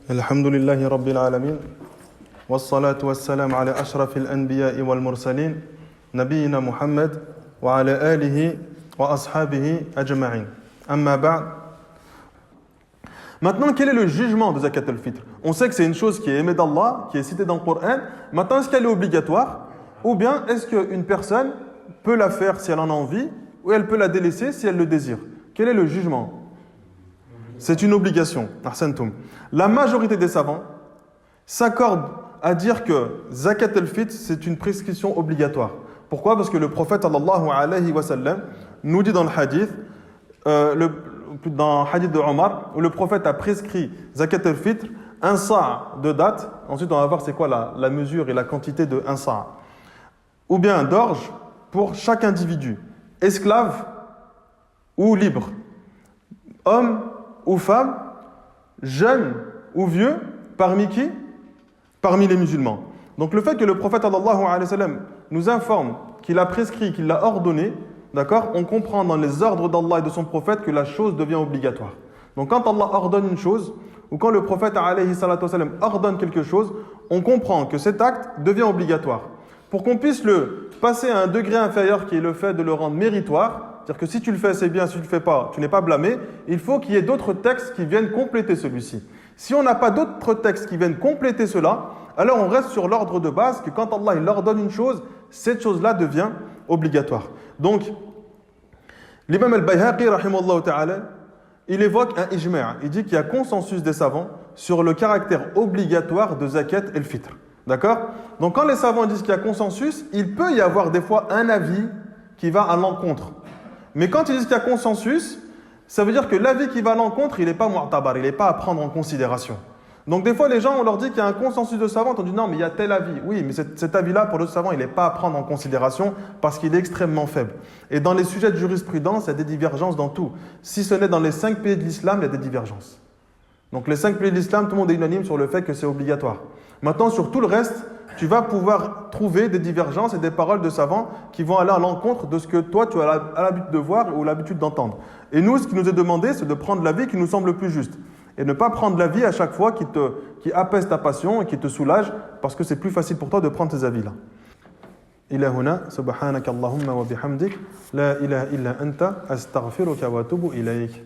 الحمد لله رب العالمين والصلاة والسلام على أشرف الأنبياء والمرسلين نبينا محمد وعلى آله وأصحابه أجمعين أما بعد. Maintenant, quel est le jugement de Zakat al-Fitr? On sait que c'est une chose qui est aimée d'Allah, qui est citée dans le Coran. Maintenant, est-ce qu'elle est obligatoire? Ou bien est-ce qu'une personne peut la faire si elle en a envie, ou elle peut la délaisser si elle le désire? Quel est le jugement? C'est une obligation. Ahsantum. La majorité des savants s'accordent à dire que Zakat al-Fitr, c'est une prescription obligatoire. Pourquoi? Parce que le prophète sallallahu alayhi wa sallam nous dit dans le hadith, dans le hadith de Omar, où le prophète a prescrit Zakat al-Fitr, un sa' de date. Ensuite, on va voir c'est quoi la mesure et la quantité de un sa'. Ou bien d'orge pour chaque individu, esclave ou libre, homme ou femme, jeune ou vieux, parmi qui? Parmi les musulmans. Donc le fait que le prophète sallallahu alayhi wa sallam nous informe qu'il a prescrit, qu'il l'a ordonné, d'accord, on comprend dans les ordres d'Allah et de son prophète que la chose devient obligatoire. Donc quand Allah ordonne une chose, ou quand le prophète alayhi salatu wa sallam ordonne quelque chose, on comprend que cet acte devient obligatoire. Pour qu'on puisse le passer à un degré inférieur qui est le fait de le rendre méritoire, c'est-à-dire que si tu le fais, c'est bien, si tu ne le fais pas, tu n'es pas blâmé, il faut qu'il y ait d'autres textes qui viennent compléter celui-ci. Si on n'a pas d'autres textes qui viennent compléter cela, alors on reste sur l'ordre de base que quand Allah il ordonne une chose, cette chose-là devient obligatoire. Donc, l'imam al-Bayhaqi, rahimahullah ta'ala, il évoque un ijma'. Il dit qu'il y a consensus des savants sur le caractère obligatoire de Zakat al-Fitr. D'accord? Donc quand les savants disent qu'il y a consensus, il peut y avoir des fois un avis qui va à l'encontre. Mais quand ils disent qu'il y a consensus, ça veut dire que l'avis qui va à l'encontre, il n'est pas mu'tabar, il n'est pas à prendre en considération. Donc des fois, les gens, on leur dit qu'il y a un consensus de savants, on dit non, mais il y a tel avis. Oui, mais cet avis-là, pour le savant, il n'est pas à prendre en considération parce qu'il est extrêmement faible. Et dans les sujets de jurisprudence, il y a des divergences dans tout. Si ce n'est dans les 5 pays de l'islam, il y a des divergences. Donc les 5 pays de l'islam, tout le monde est unanime sur le fait que c'est obligatoire. Maintenant, sur tout le reste, tu vas pouvoir trouver des divergences et des paroles de savants qui vont aller à l'encontre de ce que toi, tu as l'habitude de voir ou l'habitude d'entendre. Et nous, ce qui nous est demandé, c'est de prendre l'avis qui nous semble le plus juste. Et ne pas prendre l'avis à chaque fois qui apaise ta passion et qui te soulage, parce que c'est plus facile pour toi de prendre ces avis-là. Ila huna, subhanaka Allahumma wa bihamdik, la ilaha illa anta, astaghfiruka wa atubu ilayk.